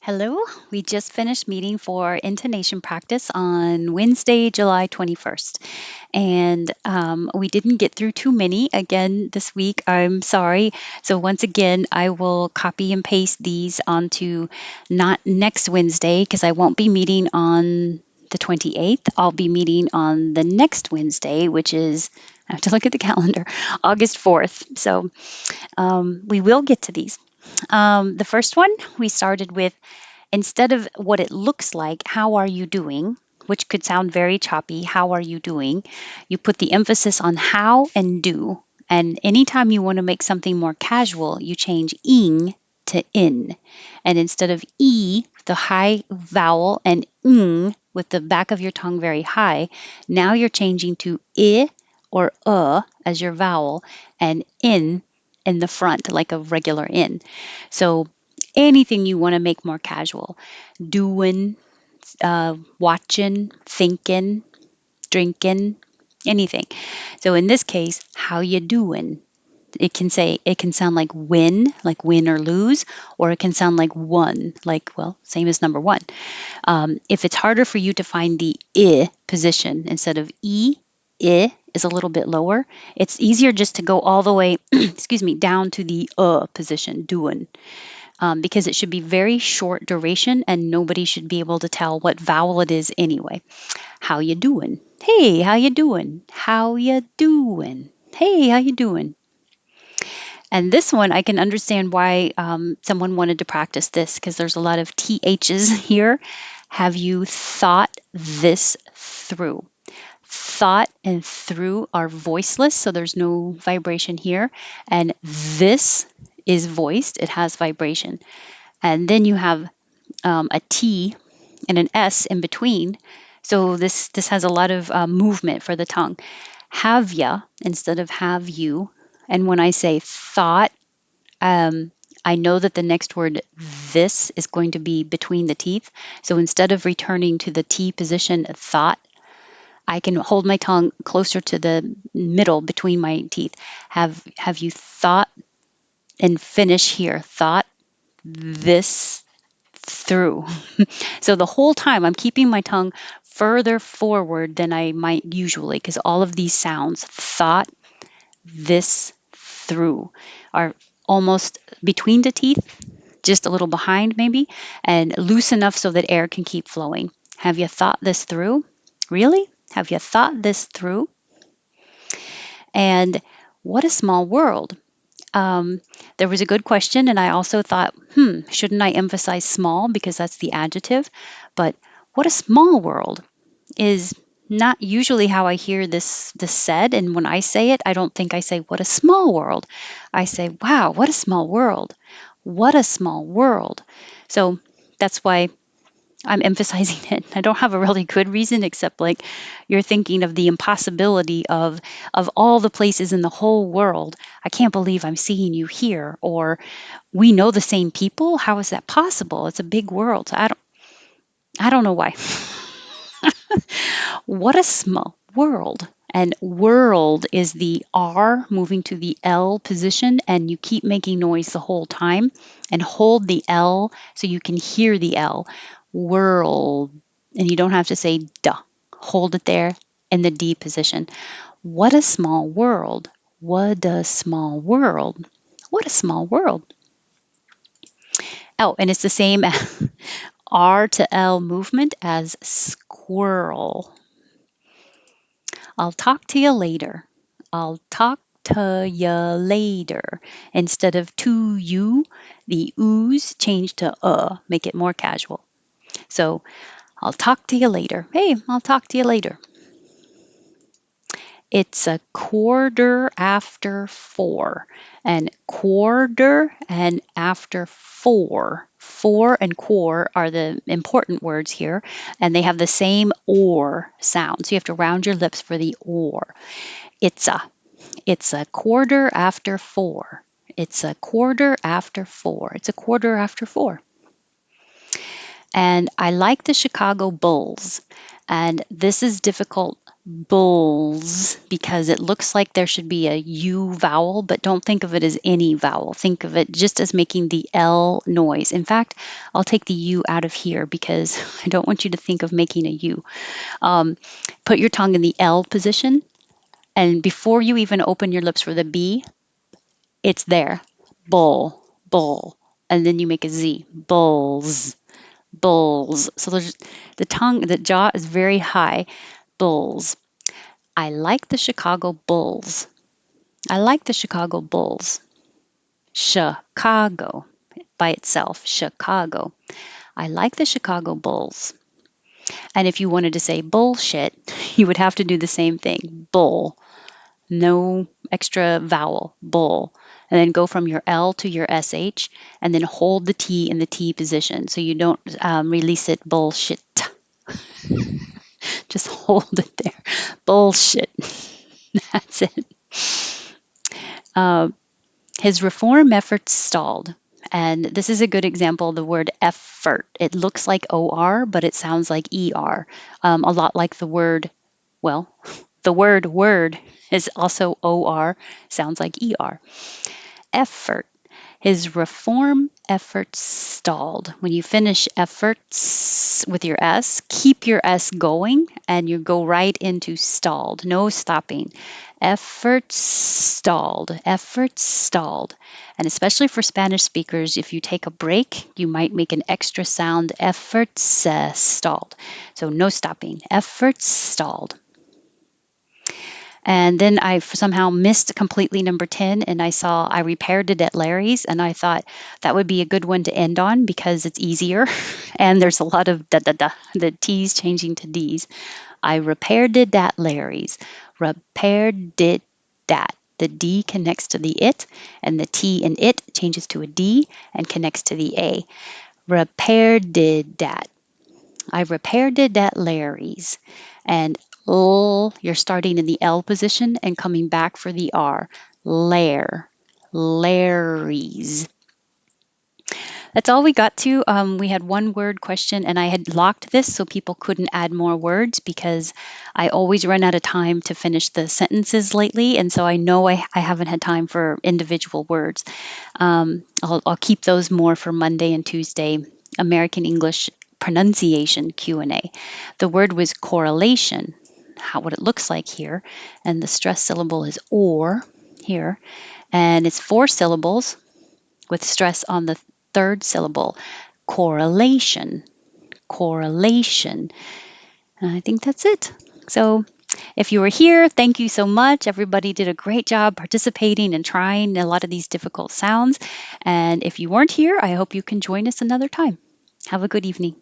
Hello. We just finished meeting for intonation practice on Wednesday, July 21st. And we didn't get through too many again this week. I'm sorry. So, once again, I will copy and paste these onto not next Wednesday because I won't be meeting on the 28th. I'll be meeting on the next Wednesday, which is, I have to look at the calendar, August 4th. So, we will get to these. The first one we started with, instead of what it looks like, how are you doing? Which could sound very choppy. How are you doing? You put the emphasis on how and do. And anytime you want to make something more casual, you change ing to in. And instead of e, the high vowel, and ng with the back of your tongue very high, now you're changing to I or as your vowel and in the front, like a regular in. So anything you want to make more casual, doing, watching, thinking, drinking, anything. So in this case, how you doing? It can sound like win or lose, or it can sound like one, like, well, same as number one. If it's harder for you to find the I position instead of I is a little bit lower. It's easier just to go all the way, excuse me, down to the position, doing, because it should be very short duration and nobody should be able to tell what vowel it is anyway. How you doing? Hey, how you doing? How you doing? Hey, how you doing? And this one, I can understand why someone wanted to practice this because there's a lot of THs here. Have you thought this through? Thought and through are voiceless, so there's no vibration here. And this is voiced, it has vibration. And then you have a T and an S in between. So this has a lot of movement for the tongue. Have ya instead of have you. And when I say thought, um, I know that the next word this is going to be between the teeth. So instead of returning to the T position, thought, I can hold my tongue closer to the middle between my teeth. Have you thought and finish here? Thought this through. So the whole time I'm keeping my tongue further forward than I might usually, because all of these sounds, thought, this, through, are almost between the teeth, just a little behind maybe, and loose enough so that air can keep flowing. Have you thought this through? Really? Have you thought this through? And what a small world. There was a good question, and I also thought, shouldn't I emphasize small because that's the adjective? But what a small world is not usually how I hear this said. And when I say it, I don't think I say, what a small world. I say, wow, what a small world. What a small world. So that's why I'm emphasizing it. I don't have a really good reason except like you're thinking of the impossibility of all the places in the whole world. I can't believe I'm seeing you here, or we know the same people. How is that possible? It's a big world. So I don't know why. What a small world. And world is the R moving to the L position, and you keep making noise the whole time and hold the L so you can hear the L. World. And you don't have to say duh. Hold it there in the D position. What a small world. What a small world. What a small world. Oh, and it's the same R to L movement as squirrel. I'll talk to you later. I'll talk to you later. Instead of to you, the oohs change to make it more casual. So I'll talk to you later. Hey, I'll talk to you later. It's a quarter after four. And quarter and after four. Four and core are the important words here, and they have the same or sound. So you have to round your lips for the or. It's a. It's a quarter after four. It's a quarter after four. It's a quarter after four. And I like the Chicago Bulls. And this is difficult, bulls, because it looks like there should be a U vowel, but don't think of it as any vowel. Think of it just as making the L noise. In fact, I'll take the U out of here because I don't want you to think of making a U. Um, put your tongue in the L position. And before you even open your lips for the B, it's there. Bull, bull. And then you make a Z. Bulls, bulls. So there's the jaw is very high. Bulls. I like the Chicago Bulls. I like the Chicago Bulls. Chicago by itself. Chicago. I like the Chicago Bulls. And if you wanted to say bullshit, you would have to do the same thing. Bull. No extra vowel. Bull. And then go from your L to your SH and then hold the T in the T position so you don't release it. Bullshit. Just hold it there. Bullshit. That's it. Uh, his reform efforts stalled. And this is a good example of the word effort. It looks like OR, but it sounds like ER. A lot like the word, well, the word word is also OR, sounds like ER. Effort. His reform efforts stalled. When you finish efforts with your S, keep your S going and you go right into stalled. No stopping. Efforts stalled. Efforts stalled. And especially for Spanish speakers, if you take a break, you might make an extra sound. Efforts stalled. So no stopping. Efforts stalled. And then I somehow missed completely number 10 and I repaired it at Larry's and I thought that would be a good one to end on because it's easier and there's a lot of da da da, the T's changing to D's. I repaired it at Larry's. Repaired it that. The D connects to the it and the T in it changes to a D and connects to the A. Repaired it that. I repaired it at Larry's. And you're starting in the L position and coming back for the R. Lair. Larry's. That's all we got to. We had one word question, and I had locked this so people couldn't add more words because I always run out of time to finish the sentences lately. And so I know I haven't had time for individual words. I'll keep those more for Monday and Tuesday. American English pronunciation Q&A. The word was correlation, what it looks like here, and the stress syllable is or here, and it's 4 syllables with stress on the third syllable. Correlation, correlation. And I think that's it. So if you were here, thank you so much. Everybody did a great job participating and trying a lot of these difficult sounds. And if you weren't here, I hope you can join us another time. Have a good evening.